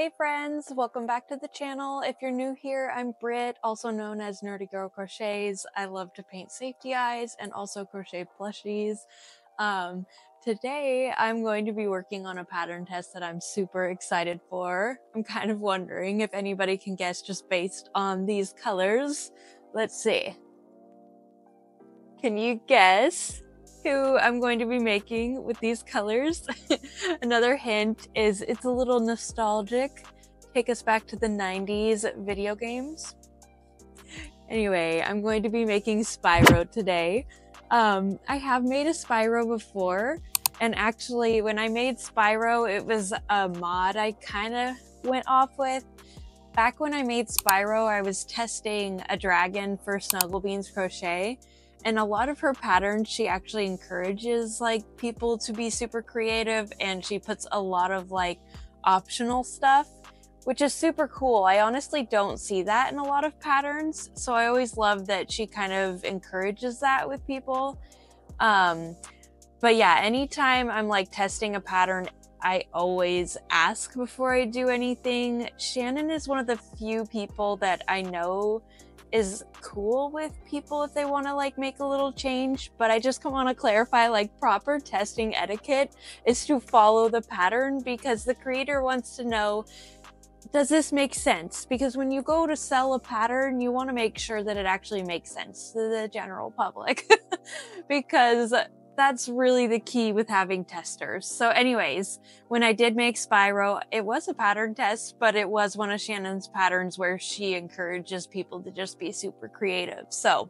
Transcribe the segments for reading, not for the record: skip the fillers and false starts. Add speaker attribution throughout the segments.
Speaker 1: Hey friends, welcome back to the channel. If you're new here, I'm Britt, also known as nerdygirlcrochets. I love to paint safety eyes and also crochet plushies. Today I'm going to be working on a pattern test that I'm super excited for. I'm kind of wondering if anybody can guess just based on these colors. Let's see. Can you guess who I'm going to be making with these colors? Another hint is it's a little nostalgic. Take us back to the 90s video games. Anyway, I'm going to be making Spyro today. I have made a Spyro before, and actually when I made Spyro, it was a mod I kind of went off with. Back when I made Spyro, I was testing a dragon for Snugglebean's Crochet. And a lot of her patterns, she actually encourages like people to be super creative, and she puts a lot of like optional stuff, which is super cool. I honestly don't see that in a lot of patterns. So I always love that she kind of encourages that with people. But yeah, anytime I'm like testing a pattern, I always ask before I do anything. Shannon is one of the few people that I know is cool with people if they want to like make a little change, but I just want to clarify, like, proper testing etiquette is to follow the pattern because the creator wants to know, does this make sense? Because when you go to sell a pattern, you want to make sure that it actually makes sense to the general public because that's really the key with having testers. So anyways, when I did make Spyro, it was a pattern test, but it was one of Shannon's patterns where she encourages people to just be super creative. So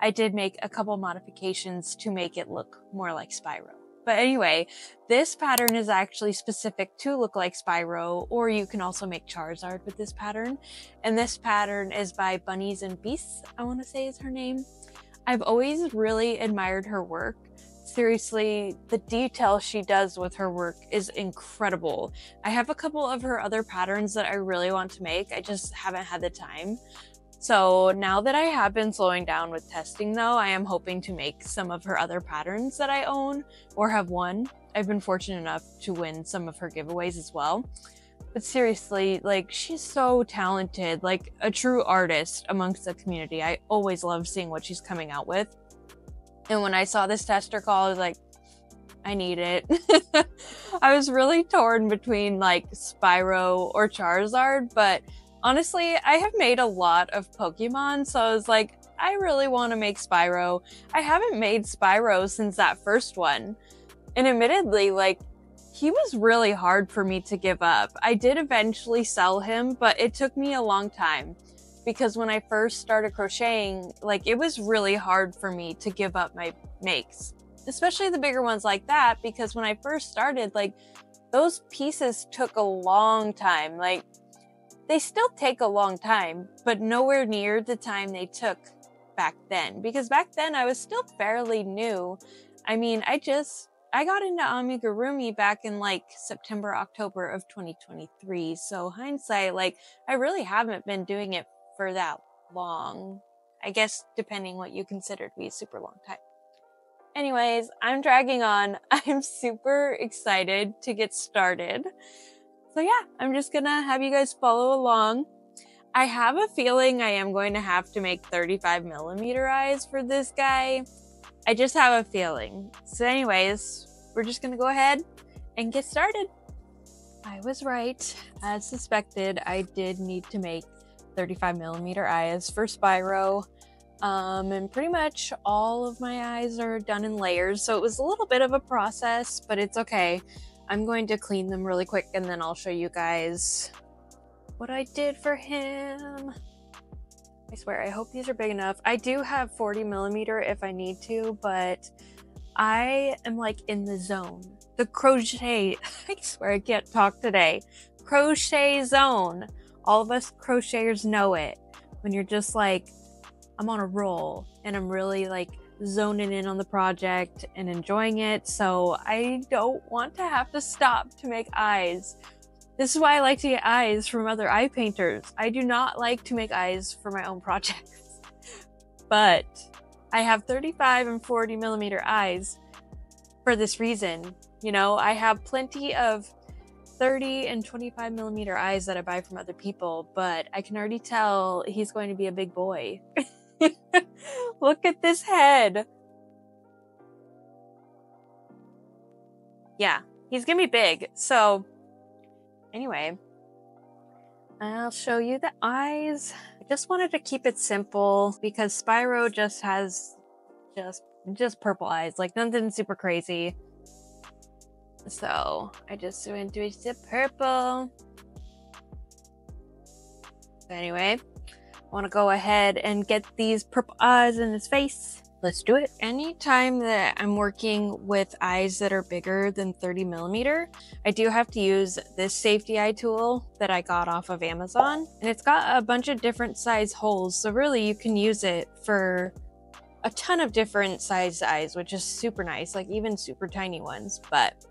Speaker 1: I did make a couple modifications to make it look more like Spyro. But anyway, this pattern is actually specific to look like Spyro, or you can also make Charizard with this pattern. And this pattern is by Bunnies and Beasts, I want to say is her name. I've always really admired her work. Seriously, the detail she does with her work is incredible. I have a couple of her other patterns that I really want to make. I just haven't had the time. So now that I have been slowing down with testing though, I am hoping to make some of her other patterns that I own or have won. I've been fortunate enough to win some of her giveaways as well. But seriously, like, she's so talented, like a true artist amongst the community. I always love seeing what she's coming out with. And when I saw this tester call, I was like, I need it. I was really torn between like Spyro or Charizard, but honestly, I have made a lot of Pokemon, so I was like, I really want to make Spyro. I haven't made Spyro since that first one. And admittedly, like, he was really hard for me to give up. I did eventually sell him, but it took me a long time. Because when I first started crocheting, like, it was really hard for me to give up my makes, especially the bigger ones like that, because when I first started, like, those pieces took a long time. Like, they still take a long time, but nowhere near the time they took back then, because back then I was still fairly new. I mean, I got into amigurumi back in like September, October of 2023. So hindsight, like, I really haven't been doing it for that long. I guess depending what you consider to be a super long time. Anyways, I'm dragging on. I'm super excited to get started. So yeah, I'm just gonna have you guys follow along. I have a feeling I am going to have to make 35mm eyes for this guy. I just have a feeling. So anyways, we're just gonna go ahead and get started. I was right. As suspected, I did need to make 35mm eyes for Spyro. And pretty much all of my eyes are done in layers, so it was a little bit of a process, but it's okay. I'm going to clean them really quick and then I'll show you guys what I did for him. I swear, I hope these are big enough. I do have 40mm if I need to, but I am like in the zone. The crochet, I swear I can't talk today. Crochet zone. All of us crocheters know it. When you're just like, I'm on a roll and I'm really like zoning in on the project and enjoying it. So I don't want to have to stop to make eyes. This is why I like to get eyes from other eye painters. I do not like to make eyes for my own projects. But I have 35 and 40mm eyes for this reason. You know, I have plenty of 30 and 25 millimeter eyes that I buy from other people, but I can already tell he's going to be a big boy. Look at this head. Yeah, he's gonna be big. So anyway, I'll show you the eyes. I just wanted to keep it simple because Spyro just has just purple eyes, like nothing super crazy. So I just went to the purple. Anyway, I want to go ahead and get these purple eyes in his face. Let's do it. Anytime that I'm working with eyes that are bigger than 30 millimeter, I do have to use this safety eye tool that I got off of Amazon. And it's got a bunch of different size holes. So really you can use it for a ton of different size eyes, which is super nice, like even super tiny ones. But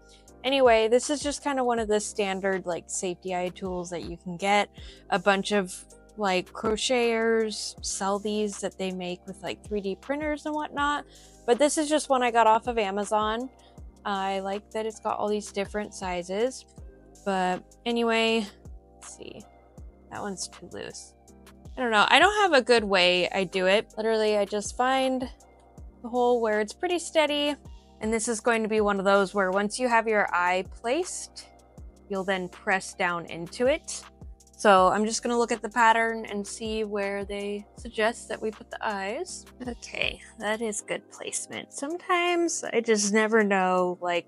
Speaker 1: anyway, this is just kind of one of the standard like safety eye tools that you can get. A bunch of like crocheters sell these that they make with like 3D printers and whatnot, but this is just one I got off of Amazon. I like that it's got all these different sizes. But anyway, let's see, that one's too loose. I don't know, I don't have a good way I do it. Literally I just find the hole where it's pretty steady, and this is going to be one of those where once you have your eye placed, you'll then press down into it. So I'm just gonna look at the pattern and see where they suggest that we put the eyes. Okay, that is good placement. Sometimes I just never know like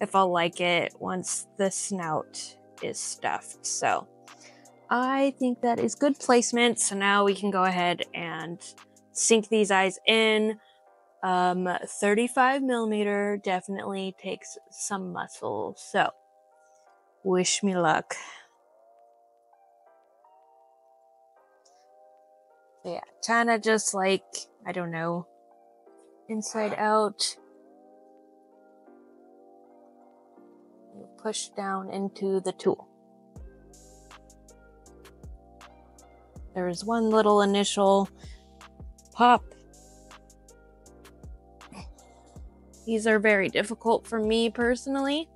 Speaker 1: if I'll like it once the snout is stuffed. So I think that is good placement. So now we can go ahead and sink these eyes in. 35 millimeter definitely takes some muscle. So wish me luck. So yeah, kind of just like, I don't know, inside out. Push down into the tool. There's one little initial pop. These are very difficult for me personally.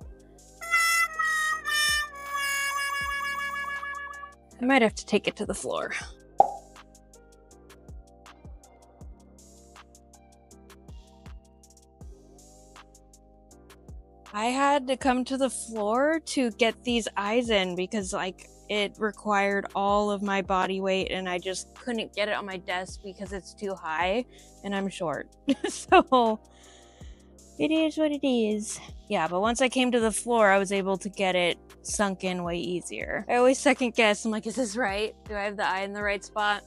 Speaker 1: I might have to take it to the floor. I had to come to the floor to get these eyes in because like it required all of my body weight and I just couldn't get it on my desk because it's too high and I'm short. So it is what it is. Yeah, but once I came to the floor, I was able to get it sunk in way easier. I always second guess. I'm like, is this right? Do I have the eye in the right spot?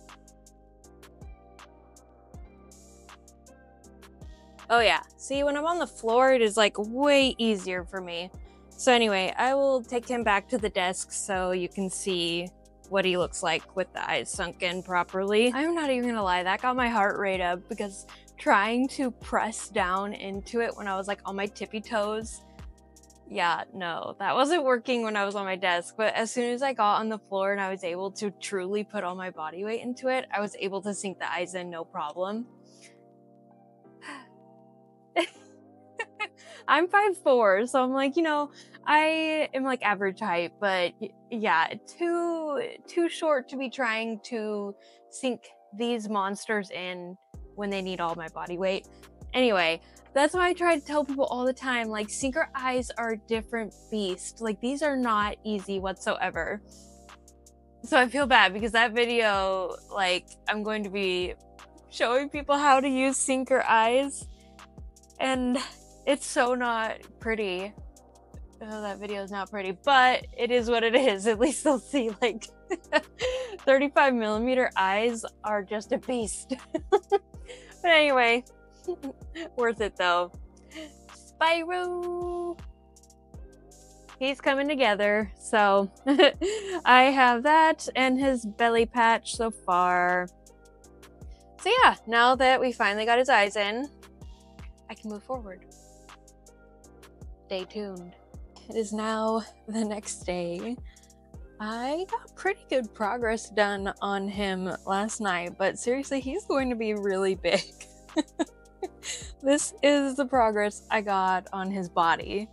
Speaker 1: Oh yeah, see, when I'm on the floor, it is like way easier for me. So anyway, I will take him back to the desk so you can see what he looks like with the eyes sunk in properly. I'm not even gonna lie, that got my heart rate up because trying to press down into it when I was like on my tippy toes, yeah, no, that wasn't working when I was on my desk. But as soon as I got on the floor and I was able to truly put all my body weight into it, I was able to sink the eyes in no problem. I'm 5'4", so I'm like, you know, I am like average height, but yeah, too short to be trying to sink these monsters in when they need all my body weight. Anyway, that's why I try to tell people all the time, like, sinker eyes are a different beast. Like, these are not easy whatsoever. So I feel bad because that video, like, I'm going to be showing people how to use sinker eyes, and it's so not pretty. Oh, that video is not pretty, but it is what it is. At least they'll see, like, 35 millimeter eyes are just a beast. But anyway, worth it though. Spyro! He's coming together. So I have that and his belly patch so far. So yeah, now that we finally got his eyes in, I can move forward. Stay tuned. It is now the next day. I got pretty good progress done on him last night, but seriously, he's going to be really big. This is the progress I got on his body.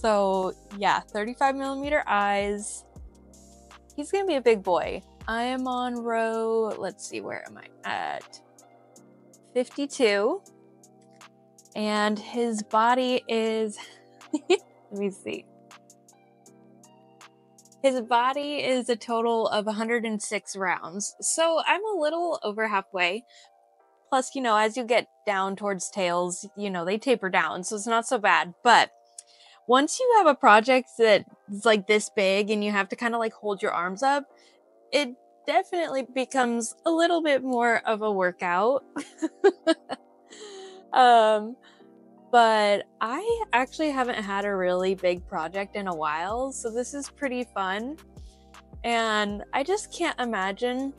Speaker 1: So yeah, 35mm eyes. He's gonna be a big boy. I am on row, let's see, where am I at? 52. And his body is, let me see. His body is a total of 106 rounds. So I'm a little over halfway. Plus, you know, as you get down towards tails, you know, they taper down. So it's not so bad. But once you have a project that's like this big and you have to kind of like hold your arms up, it definitely becomes a little bit more of a workout. But I actually haven't had a really big project in a while, so this is pretty fun. And I just can't imagine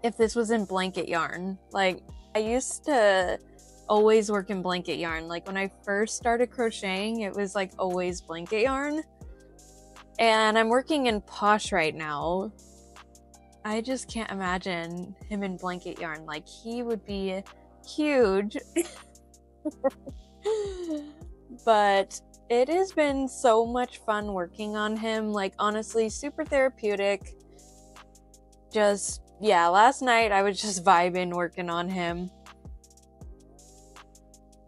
Speaker 1: if this was in blanket yarn. Like, I used to always work in blanket yarn. Like, when I first started crocheting, it was like always blanket yarn. And I'm working in Posh right now. I just can't imagine him in blanket yarn. Like, he would be huge. But it has been so much fun working on him. Like, honestly, super therapeutic. Just, yeah, last night I was just vibing working on him.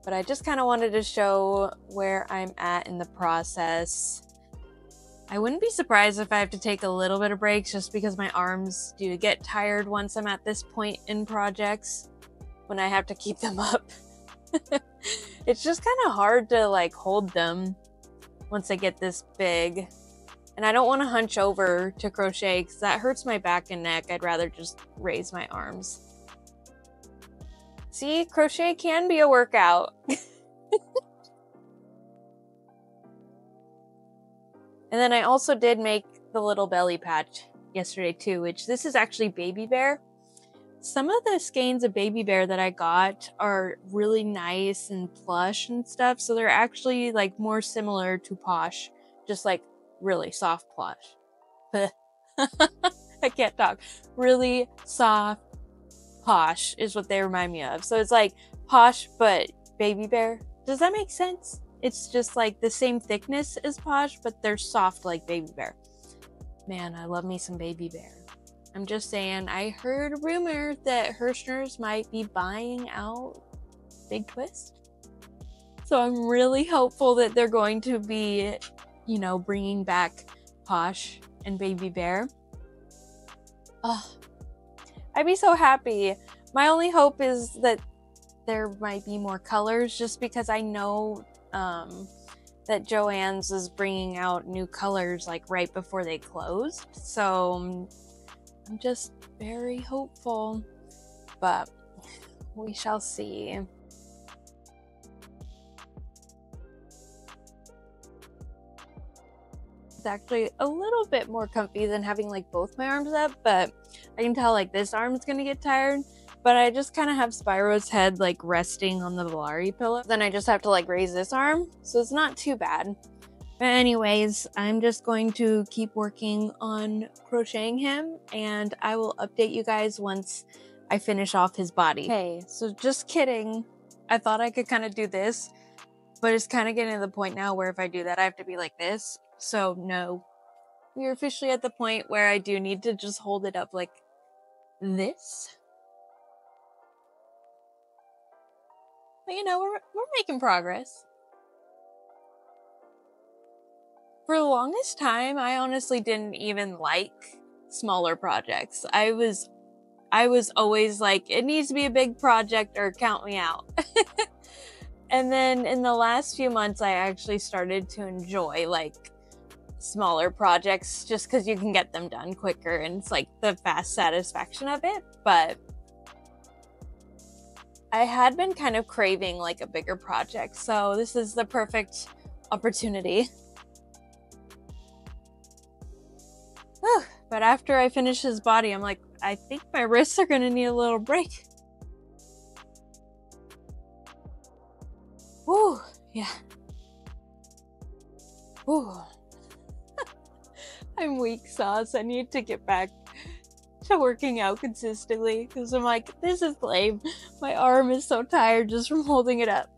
Speaker 1: But I just kind of wanted to show where I'm at in the process. I wouldn't be surprised if I have to take a little bit of breaks just because my arms do get tired once I'm at this point in projects when I have to keep them up. It's just kind of hard to like hold them once they get this big. And I don't want to hunch over to crochet because that hurts my back and neck. I'd rather just raise my arms. See, crochet can be a workout. And then I also did make the little belly patch yesterday too, which this is actually Baby Bear. Some of the skeins of Baby Bear that I got are really nice and plush and stuff, so they're actually like more similar to Posh, just like really soft plush. I can't talk. Really soft Posh is what they remind me of. So it's like Posh but Baby Bear. Does that make sense? It's just like the same thickness as Posh, but they're soft like Baby Bear. Man, I love me some Baby Bear. I'm just saying, I heard a rumor that Hirschner's might be buying out Big Twist. So I'm really hopeful that they're going to be, you know, bringing back Posh and Baby Bear. Oh, I'd be so happy. My only hope is that there might be more colors, just because I know that Joann's is bringing out new colors like right before they closed. So I'm just very hopeful, but we shall see. It's actually a little bit more comfy than having like both my arms up, but I can tell like this arm's gonna get tired. But I just kind of have Spyro's head like resting on the Volari pillow. Then I just have to like raise this arm, so it's not too bad. But anyways, I'm just going to keep working on crocheting him, and I will update you guys once I finish off his body. Okay, so just kidding. I thought I could kind of do this, but it's kind of getting to the point now where if I do that, I have to be like this. So no, we're officially at the point where I do need to just hold it up like this. But you know, we're making progress. For the longest time, I honestly didn't even like smaller projects. I was always like, it needs to be a big project or count me out. And then in the last few months, I actually started to enjoy like smaller projects just because you can get them done quicker and it's like the fast satisfaction of it. But I had been kind of craving like a bigger project, so this is the perfect opportunity. But after I finish his body, I'm like, I think my wrists are gonna need a little break. Whew, yeah. Whew. I'm weak sauce. I need to get back to working out consistently because I'm like, this is lame. My arm is so tired just from holding it up.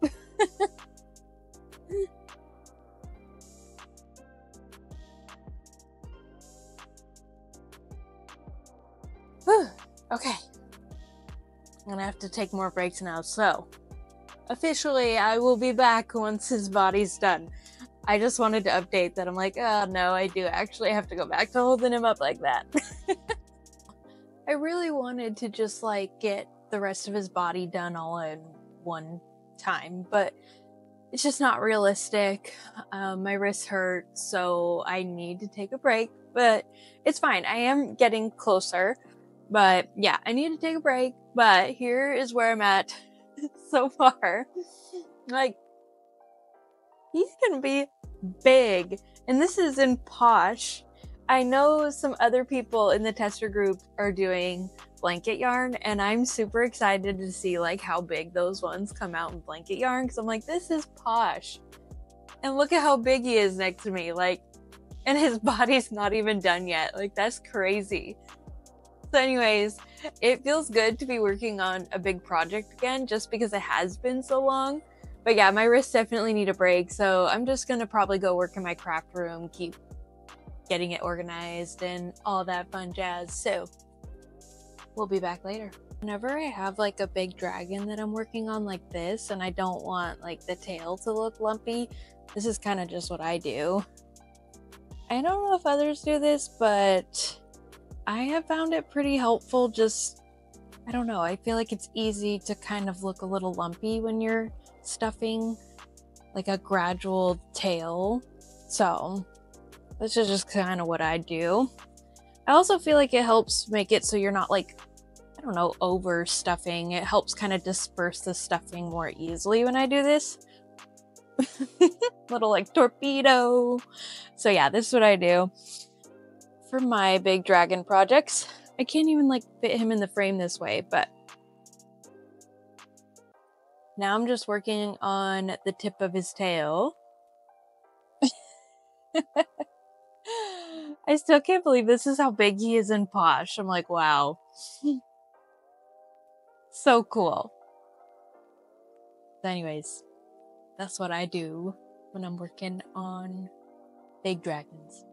Speaker 1: Whew. Okay. I'm gonna have to take more breaks now, so officially I will be back once his body's done. I just wanted to update that I'm like, oh no, I do actually have to go back to holding him up like that. I really wanted to just like get the rest of his body done all in one time, but it's just not realistic. My wrist hurt, so I need to take a break, but it's fine. I am getting closer, but yeah, I need to take a break, but here is where I'm at so far. Like, he's gonna be big, and this is in Posh. I know some other people in the tester group are doing blanket yarn, and I'm super excited to see like how big those ones come out in blanket yarn, because I'm like, this is Posh, and look at how big he is next to me, like, and his body's not even done yet. Like, that's crazy. So anyways, it feels good to be working on a big project again, just because it has been so long. But yeah, my wrists definitely need a break, so I'm just gonna probably go work in my craft room, keep getting it organized and all that fun jazz. So we'll be back later. Whenever I have like a big dragon that I'm working on like this, and I don't want like the tail to look lumpy, this is kind of just what I do. I don't know if others do this, but I have found it pretty helpful. Just, I don't know, I feel like it's easy to kind of look a little lumpy when you're stuffing like a gradual tail. So this is just kind of what I do. I also feel like it helps make it so you're not like, I don't know, over stuffing. It helps kind of disperse the stuffing more easily when I do this. Little like torpedo. So yeah, this is what I do for my big dragon projects. I can't even like fit him in the frame this way, but now I'm just working on the tip of his tail. I still can't believe this is how big he is in Posh. I'm like, wow. So cool. But anyways, that's what I do when I'm working on big dragons.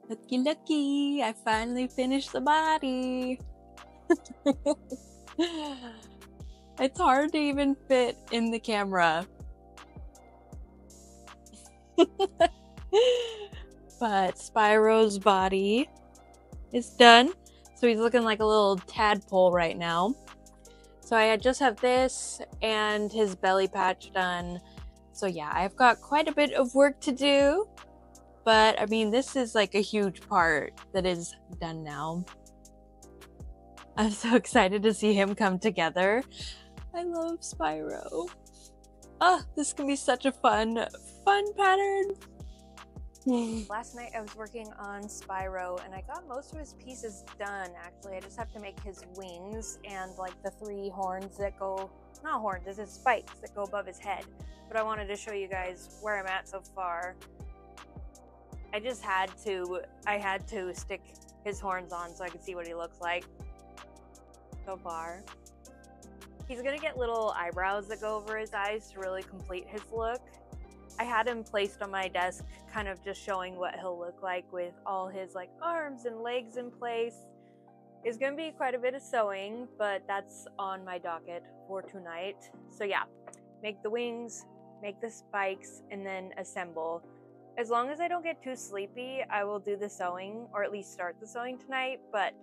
Speaker 1: Looky, looky, I finally finished the body. It's hard to even fit in the camera. But Spyro's body is done. So he's looking like a little tadpole right now. So I just have this and his belly patch done. So yeah, I've got quite a bit of work to do. But I mean, this is like a huge part that is done now. I'm so excited to see him come together. I love Spyro. Oh, this can be such a fun pattern. Last night I was working on Spyro and I got most of his pieces done actually. I just have to make his wings and like the 3 horns that go, not horns, this is spikes that go above his head. But I wanted to show you guys where I'm at so far. I had to stick his horns on so I could see what he looks like so far. He's gonna get little eyebrows that go over his eyes to really complete his look. I had him placed on my desk, kind of just showing what he'll look like with all his like arms and legs in place. It's gonna be quite a bit of sewing, but that's on my docket for tonight. So yeah, make the wings, make the spikes, and then assemble. As long as I don't get too sleepy, I will do the sewing, or at least start the sewing tonight, but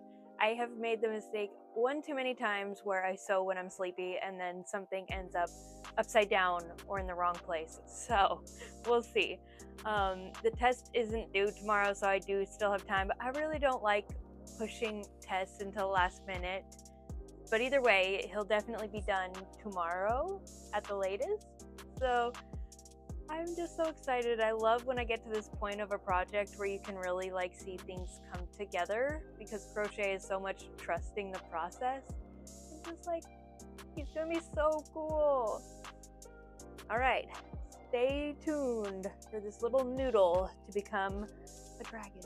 Speaker 1: I have made the mistake one too many times where I sew when I'm sleepy and then something ends up upside down or in the wrong place. So we'll see. The test isn't due tomorrow, so I do still have time, but I really don't like pushing tests until the last minute. But either way, he'll definitely be done tomorrow at the latest. So I'm just so excited. I love when I get to this point of a project where you can really like see things come together, because crochet is so much trusting the process. It's just like, he's gonna be so cool. All right, stay tuned for this little noodle to become a dragon.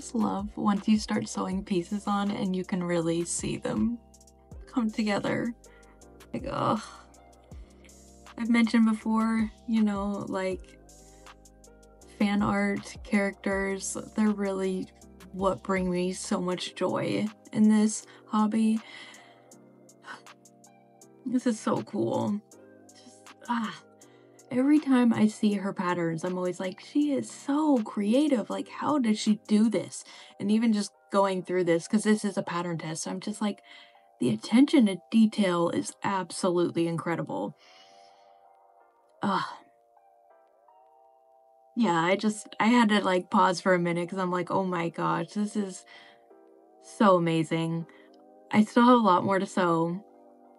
Speaker 2: just love once you start sewing pieces on and you can really see them come together. Like, oh, I've mentioned before, you know, like fan art characters, they're really what bring me so much joy in this hobby. This is so cool. Just, every time I see her patterns, I'm always like, she is so creative. Like, how did she do this? And even just going through this, because this is a pattern test, I'm just like, the attention to detail is absolutely incredible. Yeah, I had to like pause for a minute because I'm like, oh my gosh, this is so amazing. I still have a lot more to sew.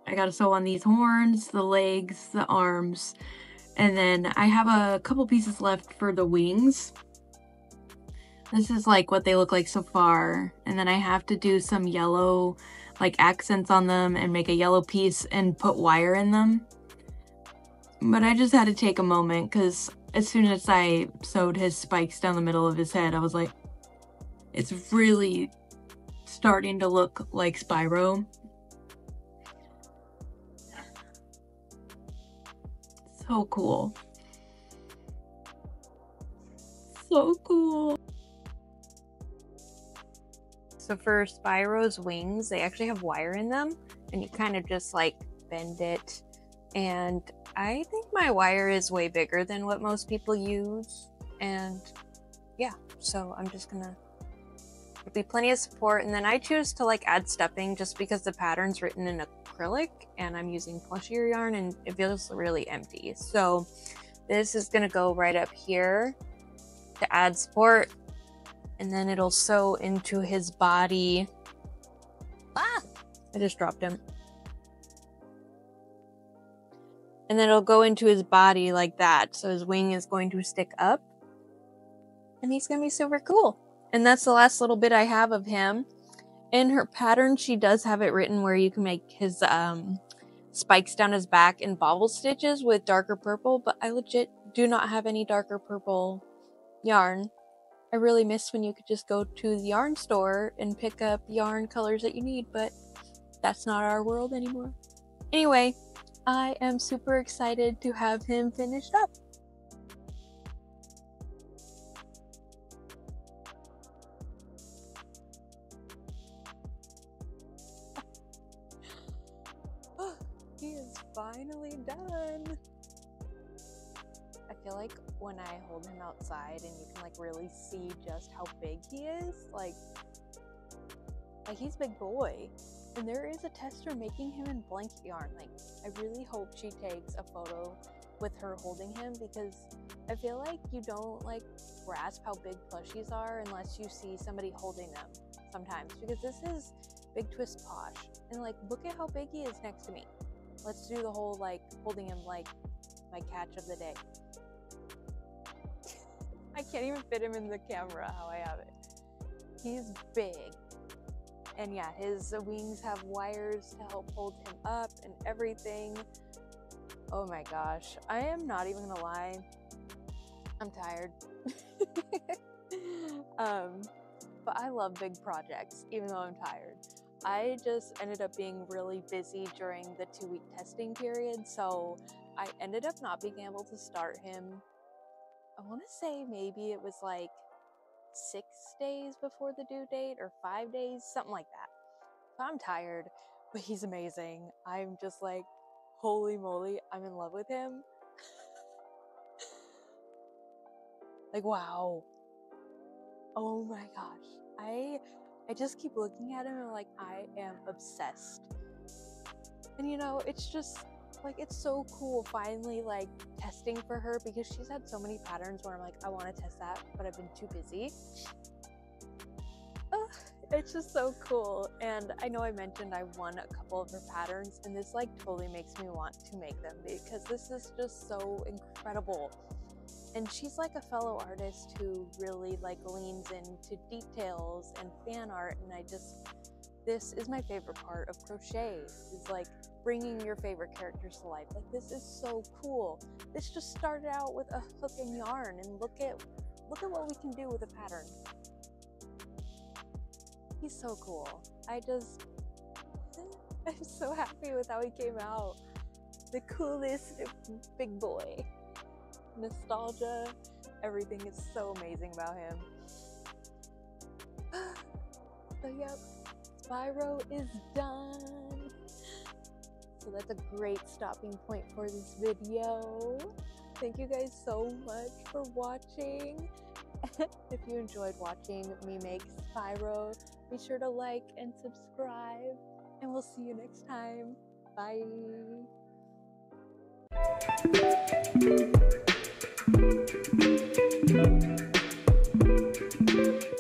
Speaker 2: I gotta sew on these horns, the legs, the arms, and then I have a couple pieces left for the wings. This is like what they look like so far, and then I have to do some yellow like accents on them and make a yellow piece and put wire in them. But I just had to take a moment because as soon as I sewed his spikes down the middle of his head, I was like, it's really starting to look like Spyro. So cool. So cool.
Speaker 1: So for Spyro's wings, they actually have wire in them, and you kind of just like bend it. And I think my wire is way bigger than what most people use. And yeah, so I'm just gonna, there'll be plenty of support. And then I choose to like add stepping just because the pattern's written in acrylic and I'm using plushier yarn and it feels really empty. So this is gonna go right up here to add support, and then it'll sew into his body. I just dropped him. And then it'll go into his body like that. So his wing is going to stick up. And he's going to be super cool. And that's the last little bit I have of him. In her pattern, she does have it written where you can make his spikes down his back in bobble stitches with darker purple. But I legit do not have any darker purple yarn. I really miss when you could just go to the yarn store and pick up yarn colors that you need. But that's not our world anymore. Anyway, I am super excited to have him finished up. He is finally done. I feel like when I hold him outside and you can like really see just how big he is, like he's a big boy. And there is a tester making him in blanket yarn. Like, I really hope she takes a photo with her holding him, because I feel like you don't like grasp how big plushies are unless you see somebody holding them sometimes. Because this is Big Twist Posh, and like, look at how big he is next to me. Let's do the whole like holding him like my catch of the day. I can't even fit him in the camera how I have it. He's big. And yeah, his wings have wires to help hold him up and everything. Oh my gosh. I am not even gonna lie. I'm tired. But I love big projects, even though I'm tired. I just ended up being really busy during the 2-week testing period, so I ended up not being able to start him. I want to say maybe it was like 6 days before the due date, or 5 days, something like that. So I'm tired, but he's amazing. I'm just like, holy moly, I'm in love with him. Like, wow. Oh my gosh. I just keep looking at him and like, I am obsessed. And you know, it's just like, it's so cool finally like testing for her, because she's had so many patterns where I'm like, I want to test that, but I've been too busy. It's just so cool. And I know I mentioned I won a couple of her patterns, and this like totally makes me want to make them, because this is just so incredible. And she's like a fellow artist who really like leans into details and fan art, and this is my favorite part of crochet, is like bringing your favorite characters to life. Like, this is so cool. This just started out with a hook and yarn, and look at what we can do with a pattern. He's so cool. I'm so happy with how he came out. The coolest big boy. Nostalgia, everything is so amazing about him. So yep, Spyro is done. So that's a great stopping point for this video. Thank you guys so much for watching. If you enjoyed watching me make Spyro, be sure to like and subscribe, and we'll see you next time. Bye.